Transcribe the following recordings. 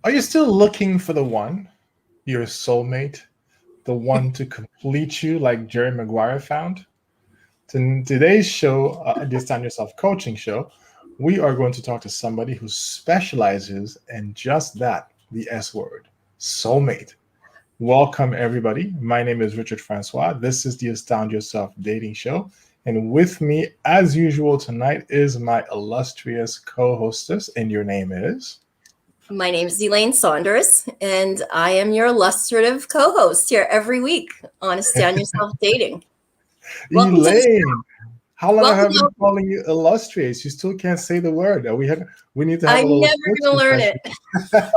Are you still looking for the one, your soulmate, the one to complete you like Jerry Maguire found? Today's show, this Time Yourself coaching show, we are going to talk to somebody who specializes in just that, the S word, soulmate. Welcome, everybody. My name is Richard Francois. This is the Astound Yourself dating show. And with me, as usual, tonight is my illustrious co hostess, and your name is? My name is Elaine Saunders, and I am your illustrative co-host here every week on Astound Yourself Dating. Welcome to the show. Elaine. How long Welcome. have I been calling you illustrious? You still can't say the word. We need to have a I'm little never going to learn it. session.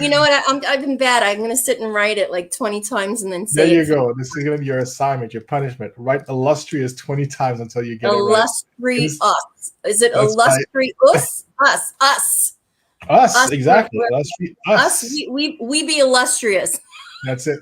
You know what? I've been bad. I'm going to sit and write it like 20 times and then There say you it. go. This is going to be your assignment, your punishment. Write illustrious 20 times until you get it right. Illustrious. Is it That's illustrious? Us. Us, exactly. Illustrious. Us. We be illustrious. That's it.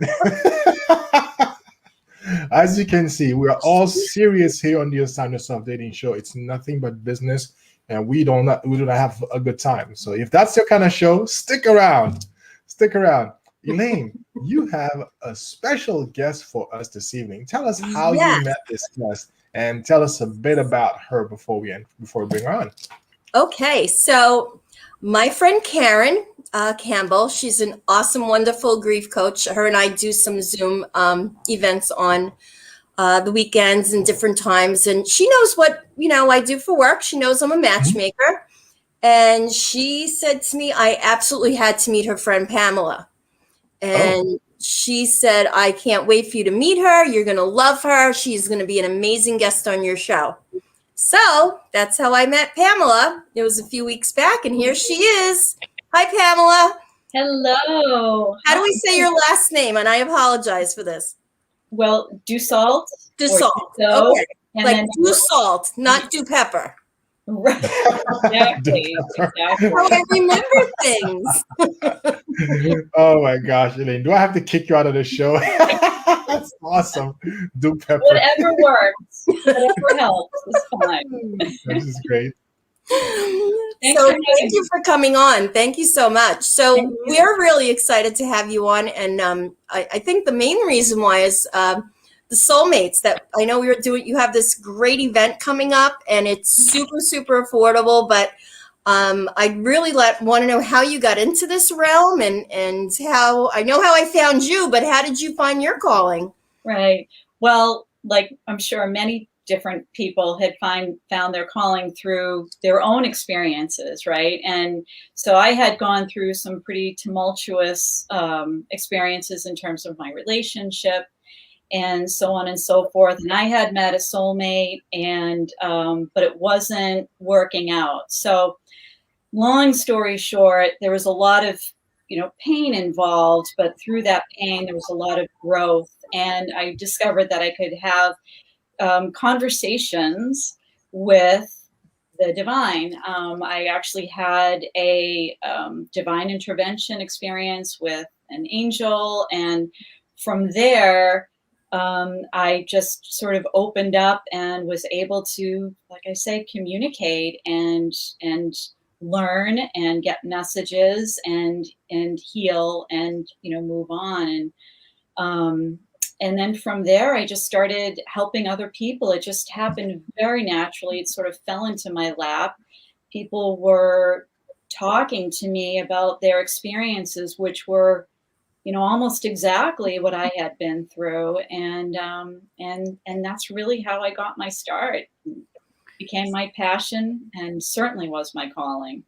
As you can see, we are all serious here on the Astound Yourself Dating Show. It's nothing but business, and we do not have a good time. So if that's your kind of show, stick around. Stick around. Elaine, you have a special guest for us this evening. Tell us how you met this guest, and tell us a bit about her before we bring her on. Okay, so my friend Karen Campbell, she's an awesome, wonderful grief coach. Her and I do some Zoom events on the weekends and different times. And she knows what, I do for work. She knows I'm a matchmaker. And she said to me, I absolutely had to meet her friend Pamela. And she said, I can't wait for you to meet her. You're going to love her. She's going to be an amazing guest on your show. So that's how I met Pamela. It was a few weeks back, and here she is. Hi, Pamela. Hello. How do we say your last name? And I apologize for this. Well, Dussault. Dussault. Okay. Like Dussault, not do pepper. Right. Exactly. How I remember things. Oh my gosh, Elaine. Do I have to kick you out of the show? That's awesome. Do pepper. Whatever works. Whatever helps is fine. This is great. Thank you for coming on. Thank you so much. So we're really excited to have you on. And I think the main reason why is the Soulmates that I know you have this great event coming up, and it's super, super affordable. But I really want to know how you got into this realm and how I know how I found you, but how did you find your calling? Right. Well, like I'm sure many different people had found their calling through their own experiences, right? And so I had gone through some pretty tumultuous experiences in terms of my relationship and so on and so forth. And I had met a soulmate, and but it wasn't working out. So long story short, there was a lot of pain involved, but through that pain, there was a lot of growth. And I discovered that I could have conversations with the divine. I actually had a divine intervention experience with an angel. And from there, I just sort of opened up and was able to, like I say, communicate and learn and get messages and heal and move on. And then from there, I just started helping other people. It just happened very naturally. It sort of fell into my lap. People were talking to me about their experiences, which were almost exactly what I had been through, and that's really how I got my start. It became my passion, and certainly was my calling.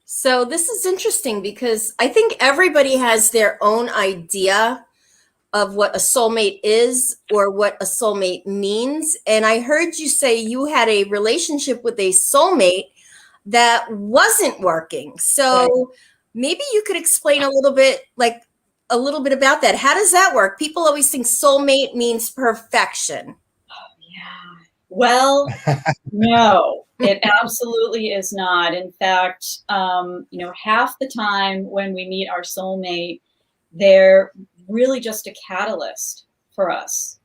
So this is interesting because I think everybody has their own idea of what a soulmate is or what a soulmate means. And I heard you say you had a relationship with a soulmate that wasn't working. So maybe you could explain a little bit about that. How does that work? People always think soulmate means perfection. Oh, yeah. Well, no, it absolutely is not. In fact, half the time when we meet our soulmate, they're really just a catalyst for us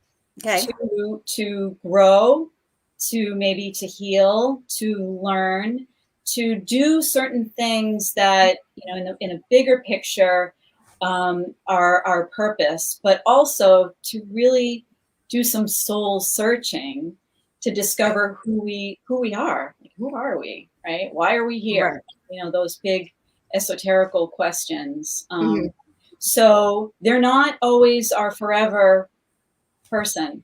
to grow, to maybe to heal, to learn, to do certain things that, in a bigger picture, are our purpose, but also to really do some soul searching to discover who we are. Like, who are we, right? Why are we here? Right. Those big esoterical questions. Mhm. So they're not always our forever person,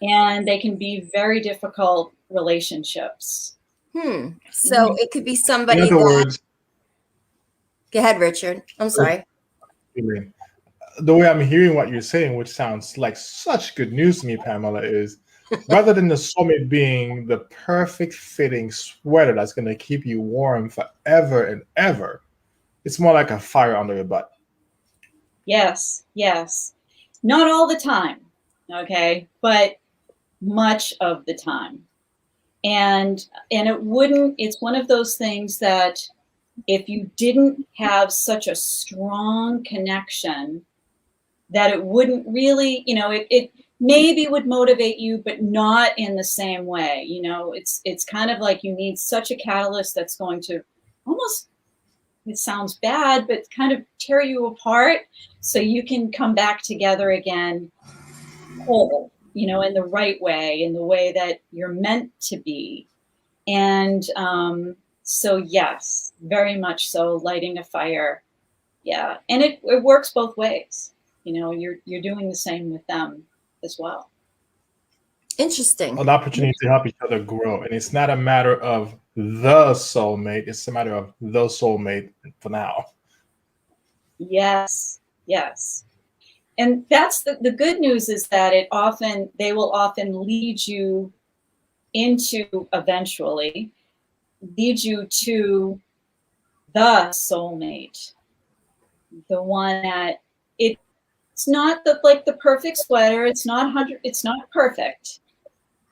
and they can be very difficult relationships. So it could be In somebody other that. words, Go ahead, Richard. I'm sorry. the way I'm hearing what you're saying, which sounds like such good news to me, Pamela, is rather than the soulmate being the perfect fitting sweater that's going to keep you warm forever and ever, it's more like a fire under your butt. Yes, yes. Not all the time, okay, but much of the time. And it's one of those things that if you didn't have such a strong connection, that it wouldn't really, it maybe would motivate you, but not in the same way. It's kind of like you need such a catalyst that's going to almost, it sounds bad, but kind of tear you apart so you can come back together again whole, in the right way, in the way that you're meant to be. And so, yes, very much so, lighting a fire. Yeah. And it works both ways. You're doing the same with them as well. Interesting. An opportunity to help each other grow. And it's not a matter of the soulmate, it's a matter of the soulmate for now. Yes. Yes. And that's the good news, is that they will often lead you eventually lead you to the soulmate, the one that it's not the perfect sweater. It's not perfect,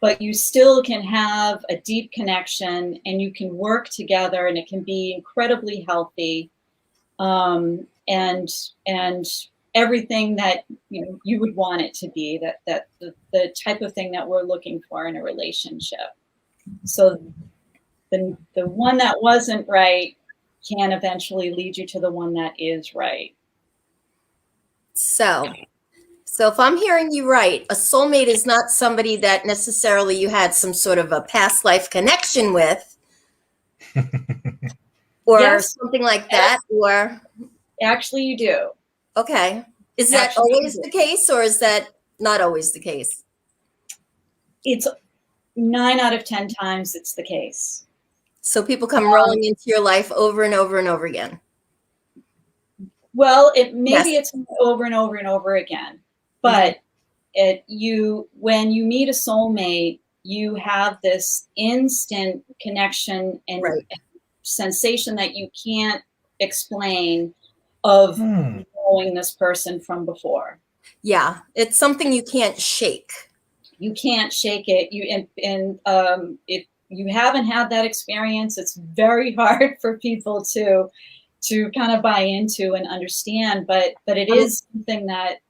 but you still can have a deep connection, and you can work together, and it can be incredibly healthy. And everything that you would want it to be, that the type of thing that we're looking for in a relationship. So the one that wasn't right can eventually lead you to the one that is right. So if I'm hearing you right, a soulmate is not somebody that necessarily you had some sort of a past life connection with, or Yes. something like that, or Actually, you do. okay. Is that Actually, always the case, or is that not always the case? It's 9 out of 10 times it's the case. So people come rolling into your life over and over and over again. Well, it's over and over and over again, but when you meet a soulmate, you have this instant connection and sensation that you can't explain of knowing this person from before. Yeah, it's something you can't shake. You can't shake it. If you haven't had that experience, it's very hard for people to kind of buy into and understand, but it is something that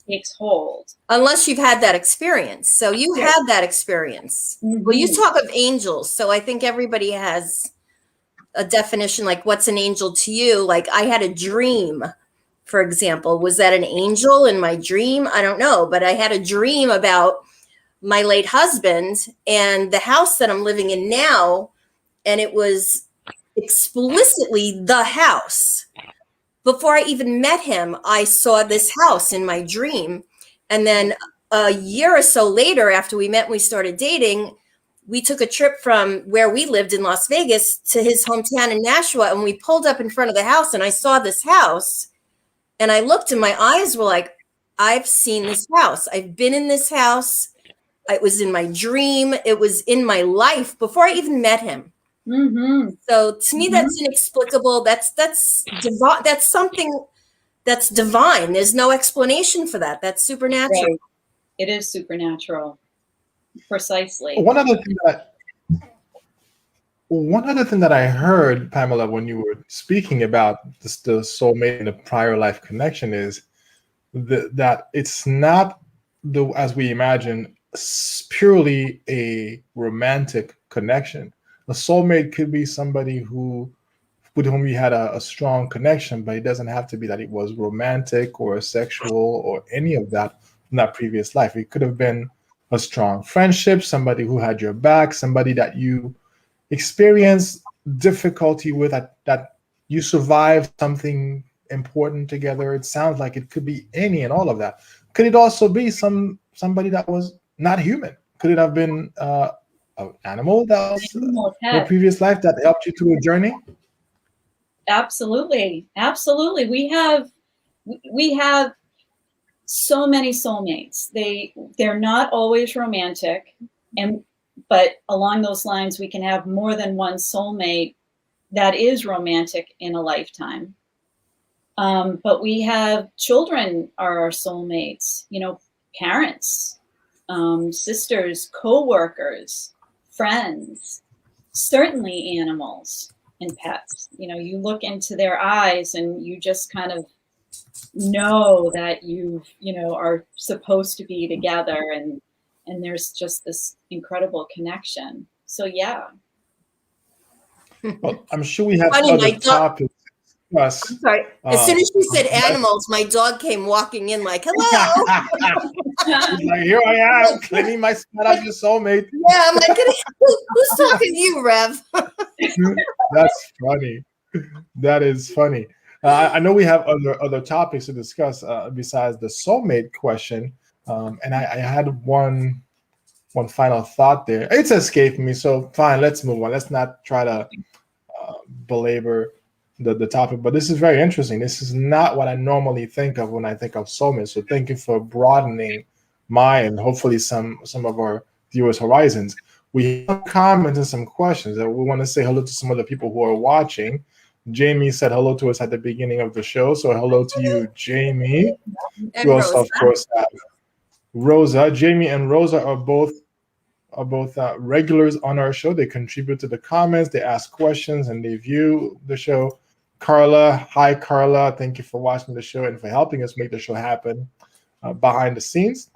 takes hold. Unless you've had that experience. So you had that experience. Mm-hmm. Well, you talk of angels. So I think everybody has a definition, like what's an angel to you? Like I had a dream, for example. Was that an angel in my dream? I don't know, but I had a dream about my late husband and the house that I'm living in now, and it was explicitly the house. Before I even met him, I saw this house in my dream. And then a year or so later, after we met and we started dating, we took a trip from where we lived in Las Vegas to his hometown in Nashua, and we pulled up in front of the house, and I saw this house, and I looked and my eyes were like, I've seen this house. I've been in this house. It was in my dream. It was in my life before I even met him. Mm-hmm. So to me, that's inexplicable. That's divine. That's something that's divine. There's no explanation for that. That's supernatural. Right. It is supernatural. Precisely. One other thing that I heard, Pamela, when you were speaking about the soulmate and the prior life connection is that it's not as we imagine purely a romantic connection, A soulmate could be somebody who with whom you had a strong connection, but it doesn't have to be that it was romantic or sexual or any of that from that previous life. It could have been a strong friendship, somebody who had your back, somebody that you experienced difficulty with, that you survived something important together. It sounds like it could be any and all of that. Could it also be somebody that was not human? Could it have been an animal that was Animal, your pet. previous life that helped you through a journey? Absolutely. Absolutely. We have so many soulmates. They're not always romantic, but along those lines we can have more than one soulmate that is romantic in a lifetime. But we have children are our soulmates, parents, sisters, co-workers, friends, certainly animals and pets. You look into their eyes and you just kind of know that are supposed to be together, and there's just this incredible connection. So yeah. Well, I'm sure we have Funny, other my dog. topics. Yes. I'm sorry. As soon as she said animals, my dog came walking in like, "Hello." She's like, here I am, claiming my spot as your soulmate. Yeah, I'm like, who's talking to you, Rev? That's funny. That is funny. I know we have other topics to discuss besides the soulmate question, and I had one final thought there. It's escaped me, so fine. Let's move on. Let's not try to belabor the topic. But this is very interesting. This is not what I normally think of when I think of soulmates. So thank you for broadening my and hopefully some of our viewers' horizons. We have comments and some questions that we want to say hello to some of the people who are watching. Jamie said hello to us at the beginning of the show, so hello to you, Jamie. And We also, Rosa. of course, have Rosa. Jamie and Rosa are both regulars on our show. They contribute to the comments, they ask questions, and they view the show. Carla, hi Carla. Thank you for watching the show and for helping us make the show happen behind the scenes.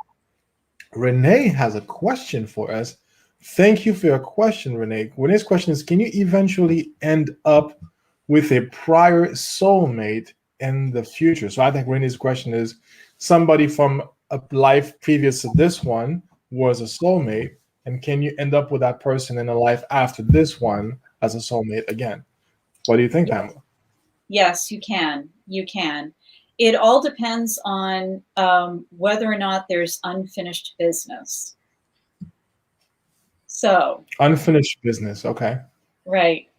Renee has a question for us. Thank you for your question, Renee. Renee's question is, can you eventually end up with a prior soulmate in the future? So I think Renee's question is, somebody from a life previous to this one was a soulmate, and can you end up with that person in a life after this one as a soulmate again? What do you think, Pamela? Yes, you can. You can. It all depends on whether or not there's unfinished business. So unfinished business, okay. Right.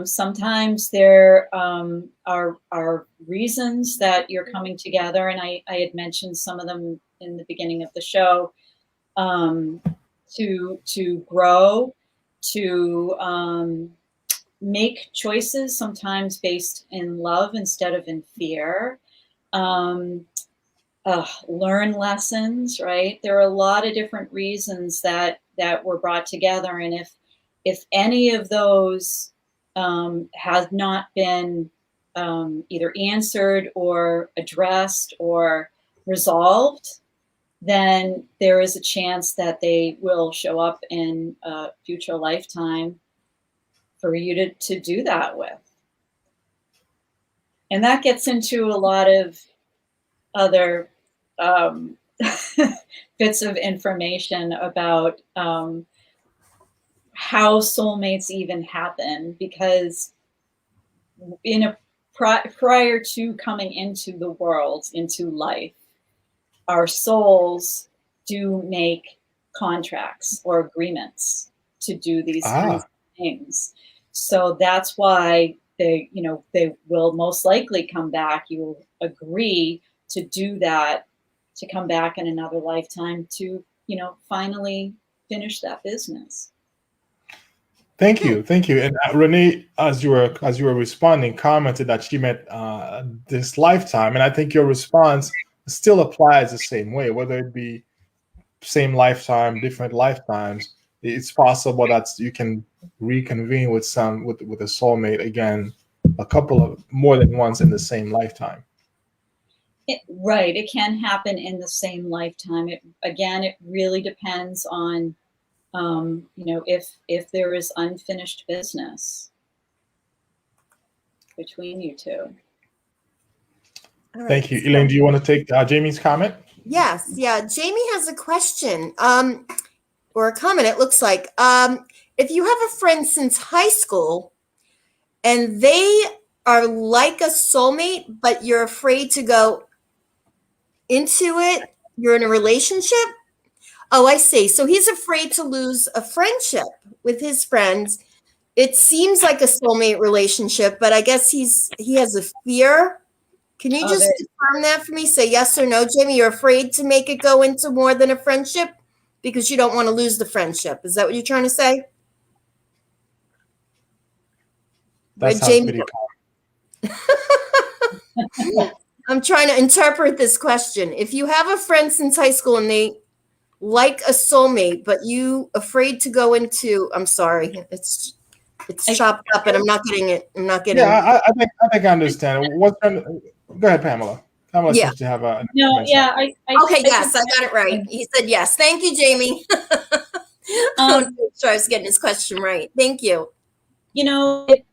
Sometimes there are reasons that you're coming together, and I had mentioned some of them in the beginning of the show, to grow, to make choices, sometimes based in love instead of in fear, learn lessons, right? There are a lot of different reasons that were brought together, and if any of those has not been either answered or addressed or resolved, then there is a chance that they will show up in a future lifetime for you to do that with. And that gets into a lot of other bits of information about how soulmates even happen, because prior to coming into the world, into life, our souls do make contracts or agreements to do these kinds of things. So that's why they will most likely come back. You will agree to do that, to come back in another lifetime to, finally finish that business. Thank you. And Renee, as you were responding, commented that she meant this lifetime, and I think your response still applies the same way, whether it be same lifetime, different lifetimes. It's possible that you can reconvene with a soulmate again, a couple of more than once in the same lifetime. Right, it can happen in the same lifetime. It really depends on if there is unfinished business between you two. All right. Thank you. Elaine, do you want to take Jamie's comment? Yes. Yeah. Jamie has a question or a comment, it looks like. If you have a friend since high school and they are like a soulmate, but you're afraid to go into it, you're in a relationship? Oh, I see. So he's afraid to lose a friendship with his friends. It seems like a soulmate relationship, but I guess he has a fear. Can you just confirm that for me? Say yes or no, Jamie. You're afraid to make it go into more than a friendship because you don't want to lose the friendship. Is that what you're trying to say? That sounds pretty cool. I'm trying to interpret this question. If you have a friend since high school and they like a soulmate, but you afraid to go into, I'm sorry, it's chopped up, and I'm not getting it. I'm not getting. Yeah, I think I understand. Go ahead, Pamela. Pamela seems to have a. No, yeah, okay, yes, I got it right. He said yes. Thank you, Jamie. I want to make sure I was getting his question right. Thank you. If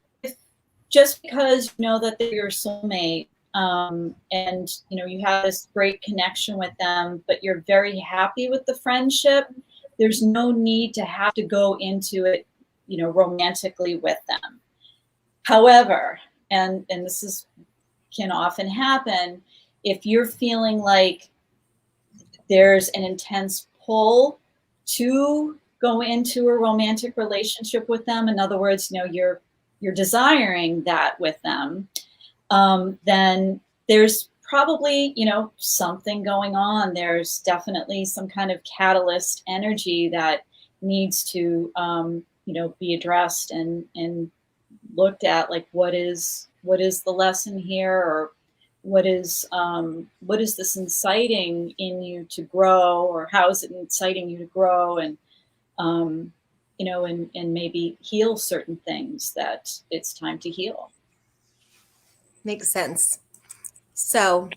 just because you know that they're your soulmate, and you have this great connection with them, but you're very happy with the friendship, there's no need to have to go into it, romantically with them. However, and this can often happen, if you're feeling like there's an intense pull to go into a romantic relationship with them, in other words, you're desiring that with them, then there's probably, something going on. There's definitely some kind of catalyst energy that needs to, be addressed and looked at, like what is the lesson here, or what is this inciting in you to grow, or how is it inciting you to grow, and and maybe heal certain things that it's time to heal. Makes sense. So,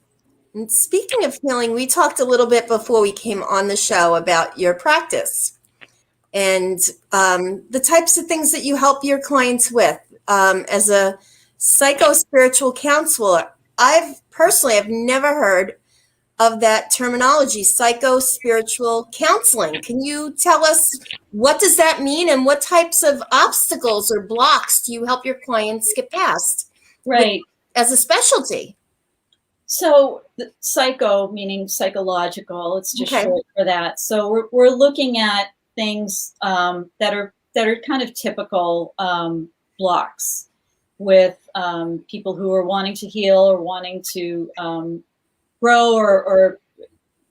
speaking of healing, we talked a little bit before we came on the show about your practice and the types of things that you help your clients with. As a psycho-spiritual counselor, I've never heard of that terminology, psycho-spiritual counseling. Can you tell us, what does that mean, and what types of obstacles or blocks do you help your clients get past? Right. As a specialty. So psycho meaning psychological, it's just short for that. So we're looking at things that are kind of typical blocks with people who are wanting to heal or wanting to grow or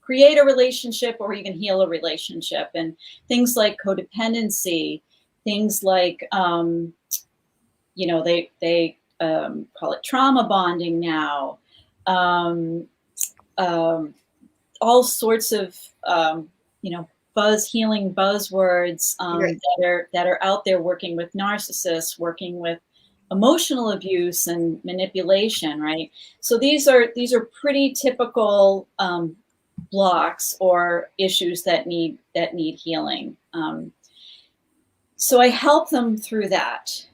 create a relationship or even heal a relationship. And things like codependency, things like, they call it trauma bonding now. All sorts of, healing buzzwords that are out there, working with narcissists, working with emotional abuse and manipulation, right? So these are pretty typical blocks or issues that need healing. So I help them through that,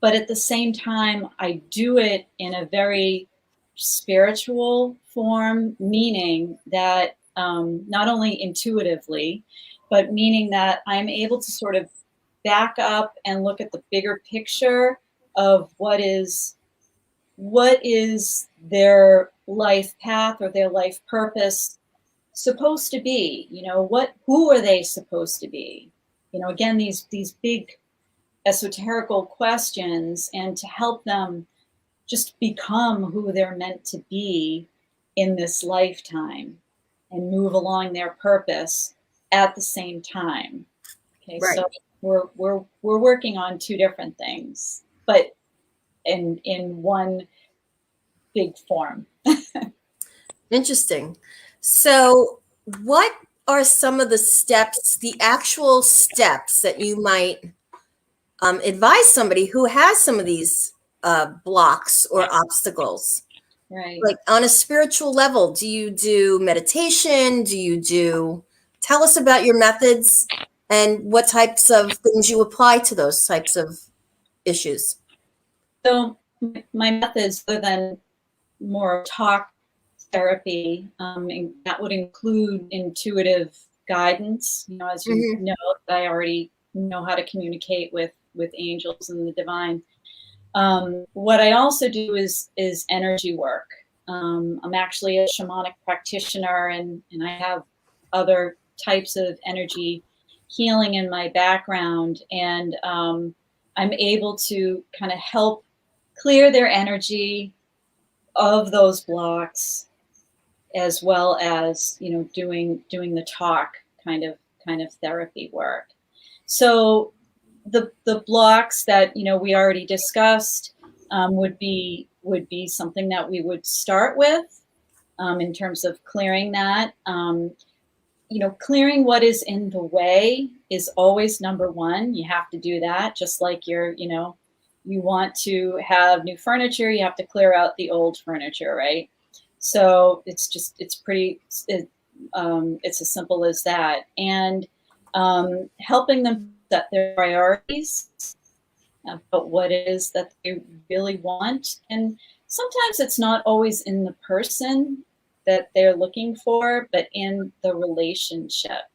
but at the same time, I do it in a very spiritual form, meaning that not only intuitively, but meaning that I'm able to sort of back up and look at the bigger picture of what is their life path or their life purpose supposed to be. Who are they supposed to be? Again, these big esoterical questions, and to help them just become who they're meant to be in this lifetime and move along their purpose at the same time. Okay, right. So we're working on two different things, but in one big form. Interesting. So what are some of the steps, the actual steps that you might advise somebody who has some of these blocks or obstacles? Right. Like on a spiritual level, do you do meditation? Tell us about your methods and what types of things you apply to those types of issues. So my methods, other than more talk therapy, and that would include intuitive guidance. You know, as you Mm-hmm. know, I already know how to communicate with angels and the divine. What I also do is energy work. I'm actually a shamanic practitioner, and I have other types of energy healing in my background, and I'm able to kind of help clear their energy of those blocks, as well as, you know, doing the talk kind of therapy work. So the blocks that, you know, we already discussed, would be something that we would start with, in terms of clearing that. You know, clearing what is in the way is always number one. You have to do that, just like you know, you want to have new furniture, you have to clear out the old furniture, right? So it's pretty, it's as simple as that. And helping them set their priorities about what it is that they really want. And sometimes it's not always in the person that they're looking for, but in the relationship.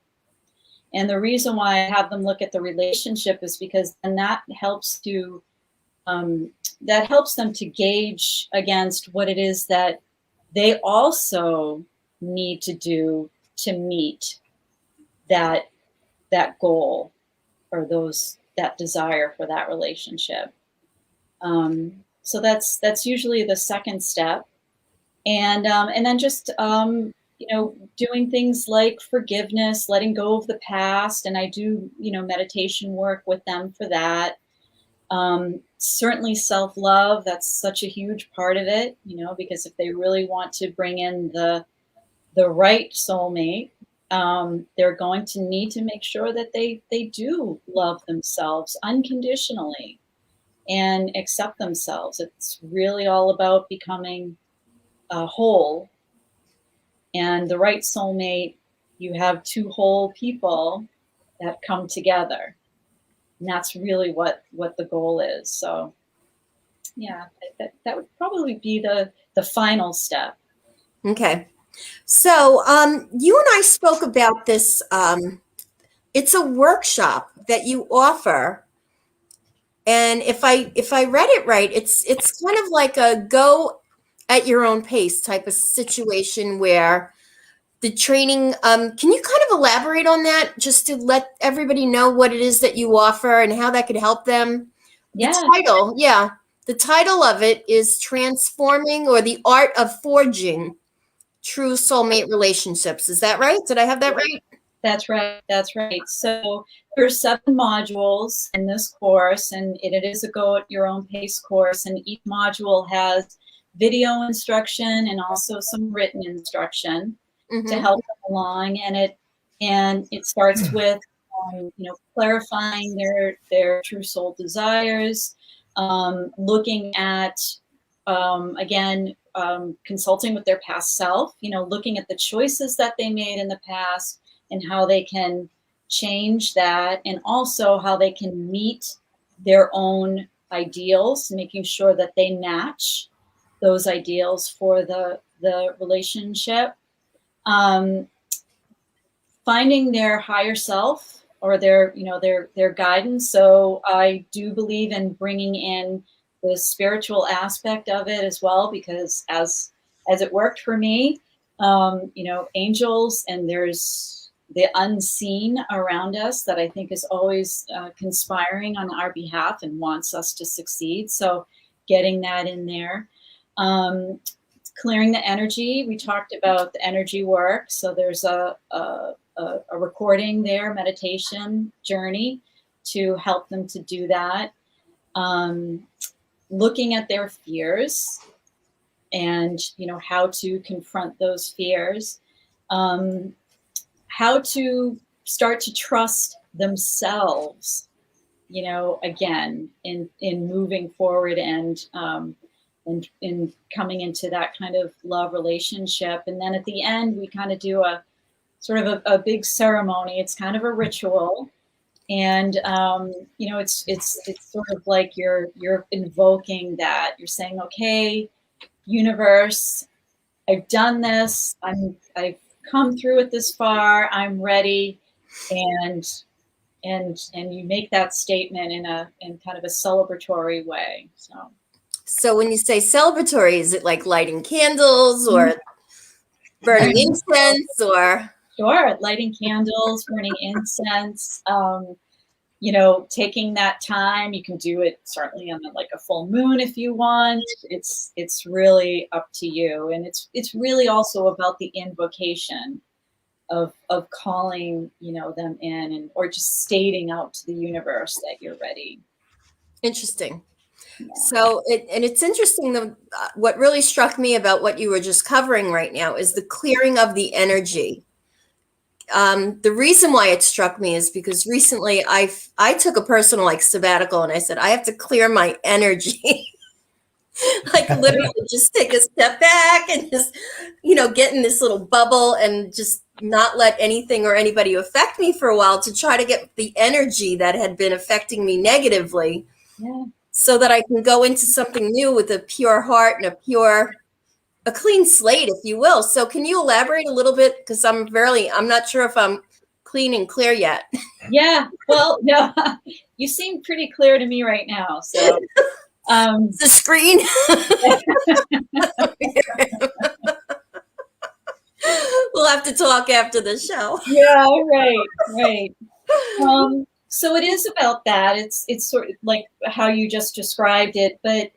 And the reason why I have them look at the relationship is because then that helps them to gauge against what it is that they also need to do to meet that goal, or that desire for that relationship. So that's usually the second step, and then just, you know, doing things like forgiveness, letting go of the past, and I do, you know, meditation work with them for that. Certainly self-love, that's such a huge part of it, you know, because if they really want to bring in the right soulmate, they're going to need to make sure that they do love themselves unconditionally and accept themselves. It's really all about becoming whole. And the right soulmate, you have two whole people that come together. And that's really what the goal is. So yeah, that would probably be the final step. Okay. So you and I spoke about this. It's a workshop that you offer. And if I read it right, it's kind of like a go at your own pace type of situation where the training, can you kind of elaborate on that just to let everybody know what it is that you offer and how that could help them? The Yeah. title, yeah. The title of it is Transforming or the Art of Forging True Soulmate Relationships. Is that right? Did I have that right? That's right. That's right. So there's 7 modules in this course, and it is a go at your own pace course. And each module has video instruction and also some written instruction to Mm-hmm. help them along. And it starts with, you know, clarifying their true soul desires, looking at, again, consulting with their past self. You know, looking at the choices that they made in the past and how they can change that, and also how they can meet their own ideals, making sure that they match those ideals for the relationship. Finding their higher self, or their, you know, their guidance. So I do believe in bringing in the spiritual aspect of it as well, because as it worked for me, you know, angels, and there's the unseen around us that I think is always conspiring on our behalf and wants us to succeed. So getting that in there. Clearing the energy. We talked about the energy work. So there's a recording there, meditation journey to help them to do that. Looking at their fears and, you know, how to confront those fears. How to start to trust themselves, you know, again, in moving forward, and in coming into that kind of love relationship. And then at the end, we kind of do a sort of a big ceremony. It's kind of a ritual And you know, it's sort of like you're invoking that. You're saying, okay, universe, I've done this. I've come through it this far. I'm ready. And you make that statement in kind of a celebratory way. So when you say celebratory, is it like lighting candles or burning incense or? Sure, lighting candles, burning incense. You know, taking that time. You can do it certainly on like a full moon if you want. It's really up to you, and it's really also about the invocation of calling, you know, them in, and or just stating out to the universe that you're ready. Interesting. Yeah. So it's interesting. What really struck me about what you were just covering right now is the clearing of the energy. The reason why it struck me is because recently I took a personal like sabbatical, and I said I have to clear my energy. Like literally just take a step back and just, you know, get in this little bubble and just not let anything or anybody affect me for a while, to try to get the energy that had been affecting me negatively, so that I can go into something new with a pure heart and a clean slate, if you will. So can you elaborate a little bit? Because I'm not sure if I'm clean and clear yet. Yeah, well, no, you seem pretty clear to me right now. So the screen. We'll have to talk after the show. Yeah, right. So it is about that. It's sort of like how you just described it, but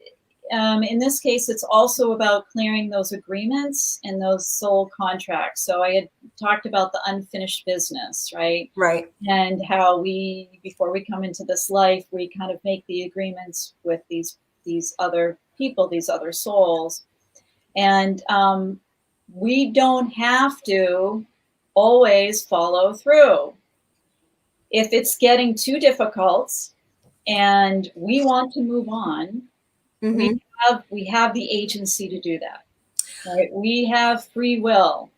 in this case, it's also about clearing those agreements and those soul contracts. So I had talked about the unfinished business, right? Right. And how before we come into this life, we kind of make the agreements with these other people, these other souls. And we don't have to always follow through. If it's getting too difficult and we want to move on, we have the agency to do that. Right? We have free will.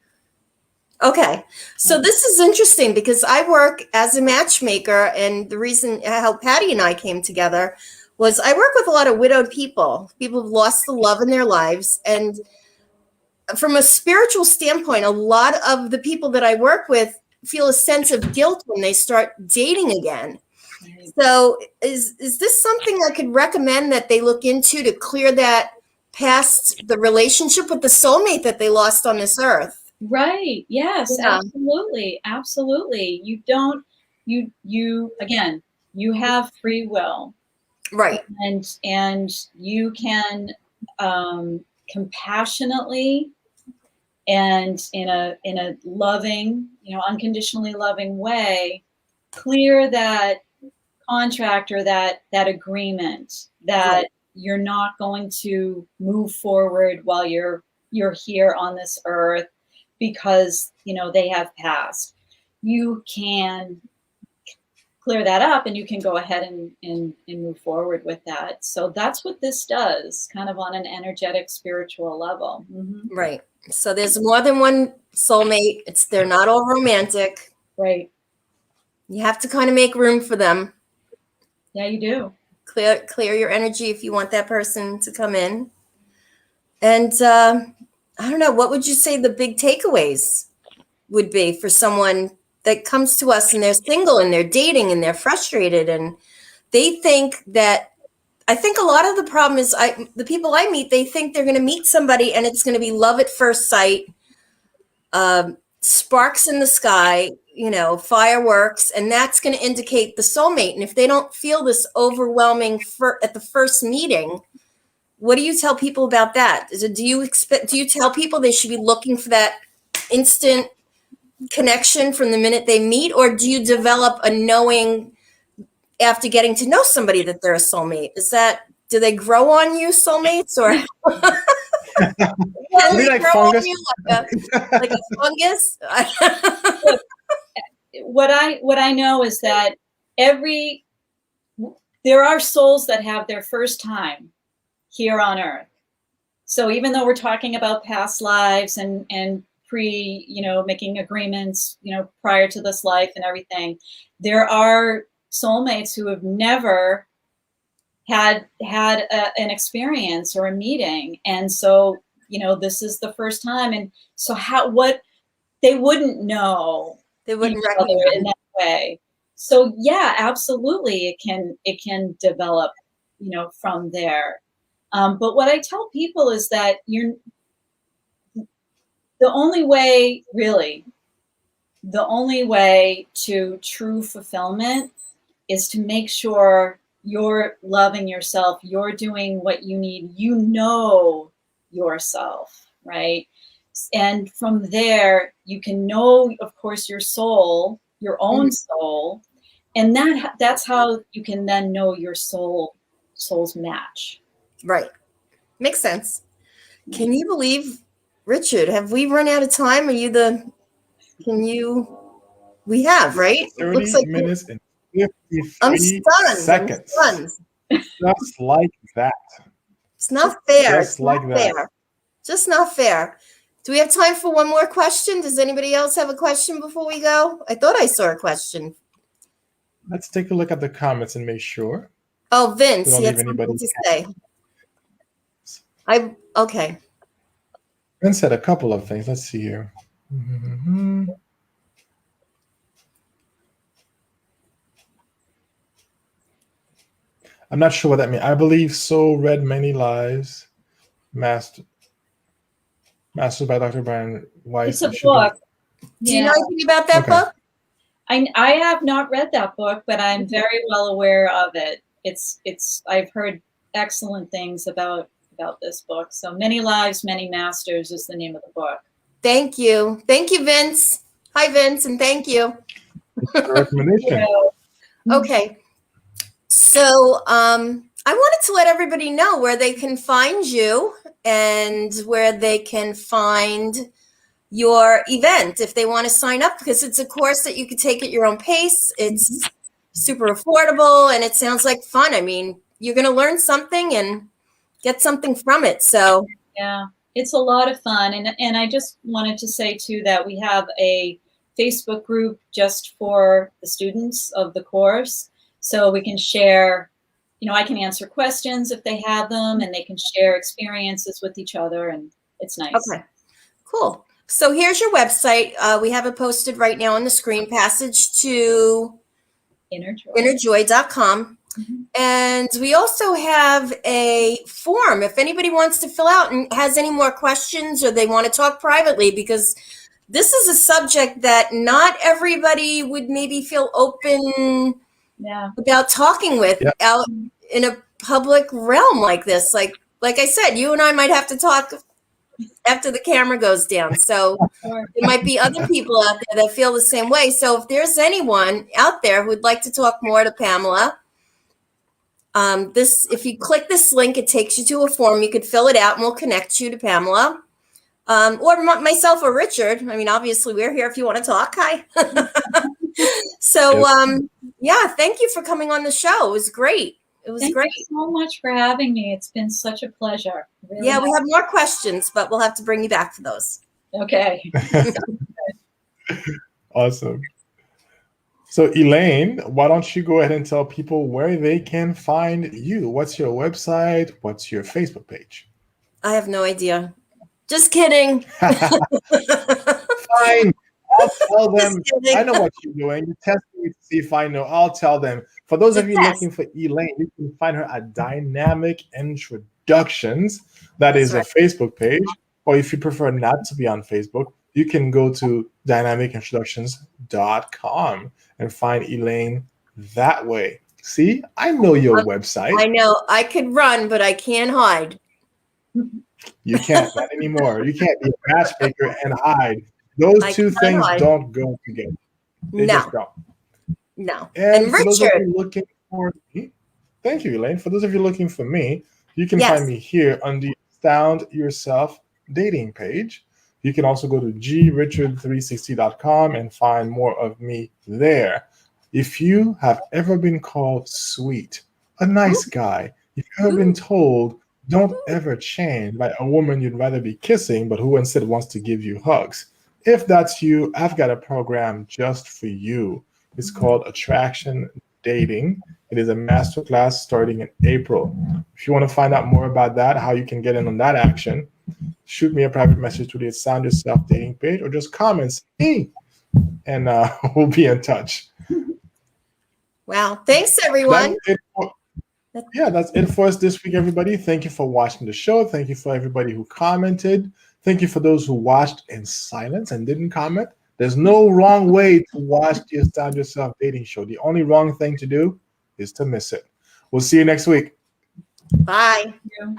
Okay. So this is interesting because I work as a matchmaker, and the reason how Patty and I came together was I work with a lot of widowed people who've lost the love in their lives. And from a spiritual standpoint, a lot of the people that I work with feel a sense of guilt when they start dating again. Right. So is this something I could recommend that they look into to clear that past the relationship with the soulmate that they lost on this earth? Right. Yes, yeah. Absolutely. You again, you have free will. Right. And you can compassionately and in a loving, you know, unconditionally loving way, clear that contract or that agreement that you're not going to move forward while you're here on this earth because, you know, they have passed. You can clear that up and you can go ahead and move forward with that. So that's what this does, kind of on an energetic, spiritual level. Mm-hmm. Right. So there's more than one soulmate. They're not all romantic. Right. You have to kind of make room for them. Yeah, you do. Clear your energy if you want that person to come in. And I don't know, what would you say the big takeaways would be for someone that comes to us and they're single and they're dating and they're frustrated and they think that, I think a lot of the problem is the people I meet, they think they're going to meet somebody and it's going to be love at first sight, sparks in the sky, you know, fireworks, and that's going to indicate the soulmate. And if they don't feel this overwhelming at the first meeting, what do you tell people about that? Do you tell people they should be looking for that instant connection from the minute they meet, or do you develop a knowing after getting to know somebody that they're a soulmate? Do they grow on you, soulmates, or like fungus? Like a fungus? What I know is that there are souls that have their first time here on earth. So even though we're talking about past lives and making agreements, prior to this life and everything, there are soulmates who have never had an experience or a meeting, and so this is the first time, and so what they wouldn't know They wouldn't each other recognize. in that way. So yeah, absolutely, it can develop from there. But what I tell people is that the only way to true fulfillment is to make sure you're loving yourself, you're doing what you need, yourself, right? And from there, you can know, of course, your soul, your own soul, and that's how you can then know your soul's match. Right. Makes sense. Can you believe, Richard, have we run out of time? We have, right? 30 Looks like minutes and I'm 53 stunned. seconds. I'm stunned. Just like that. It's not fair. Just like that. Fair. Just not fair. Do we have time for one more question? Does anybody else have a question before we go? I thought I saw a question. Let's take a look at the comments and make sure. Oh, Vince, We don't he had leave anybody something to say. Okay. Vince said a couple of things. Let's see here. Mm-hmm. I'm not sure what that means. I believe So Read Many Lives, Mastered by Dr. Brian Weiss. It's a book. Do you know anything about that book? I have not read that book, but I'm very well aware of it. I've heard excellent things about this book. So Many Lives, Many Masters is the name of the book. Thank you. Thank you, Vince. Hi, Vince, and thank you. Recommendation. Okay. So I wanted to let everybody know where they can find you and where they can find your event if they want to sign up, because it's a course that you could take at your own pace. It's super affordable and it sounds like fun. I mean, you're going to learn something and get something from it. So yeah, it's a lot of fun. And I just wanted to say too that we have a Facebook group just for the students of the course. So we can share, I can answer questions if they have them, and they can share experiences with each other, and it's nice. Okay, cool. So here's your website. We have it posted right now on the screen, passage to innerjoy.com. And we also have a form if anybody wants to fill out and has any more questions or they want to talk privately, because this is a subject that not everybody would maybe feel open about talking with out in a public realm like this. Like I said, you and I might have to talk after the camera goes down. So there might be other people out there that feel the same way. So if there's anyone out there who'd like to talk more to Pamela, if you click this link, it takes you to a form. You could fill it out and we'll connect you to Pamela. Or myself or Richard. I mean, obviously we're here if you want to talk. Hi. So, thank you for coming on the show. It was great. Thank you so much for having me. It's been such a pleasure. Really we have more questions, but we'll have to bring you back for those. Okay. Awesome. So Elaine, why don't you go ahead and tell people where they can find you? What's your website? What's your Facebook page? I have no idea. Just kidding. Fine. I'll tell them. I know what you're doing. You're testing me to see if I know. I'll tell them. For those of you looking for Elaine, you can find her at Dynamic Introductions. That is a Facebook page. Or if you prefer not to be on Facebook, you can go to dynamicintroductions.com and find Elaine that way. See, I know your website. I know. I could run, but I can't hide. You can't, not anymore. You can't be a matchmaker and hide. Those two things don't go together. They just don't. No. And for Richard, those of you looking for me, thank you, Elaine. For those of you looking for me, you can find me here on the Astound Yourself dating page. You can also go to grichard360.com and find more of me there. If you have ever been called sweet, a nice guy, if you've ever been told don't ever change by a woman you'd rather be kissing, but who instead wants to give you hugs, if that's you, I've got a program just for you. It's called Attraction Dating. It is a masterclass starting in April. If you want to find out more about that, how you can get in on that action, shoot me a private message to the Sound Yourself Dating page, or just comments, hey, and we'll be in touch. Wow. Thanks, That's everyone. it. Yeah, that's it for us this week, everybody. Thank you for watching the show. Thank you for everybody who commented. Thank you for those who watched in silence and didn't comment. There's no wrong way to watch the Astound Yourself Dating show. The only wrong thing to do is to miss it. We'll see you next week. Bye. Thank you.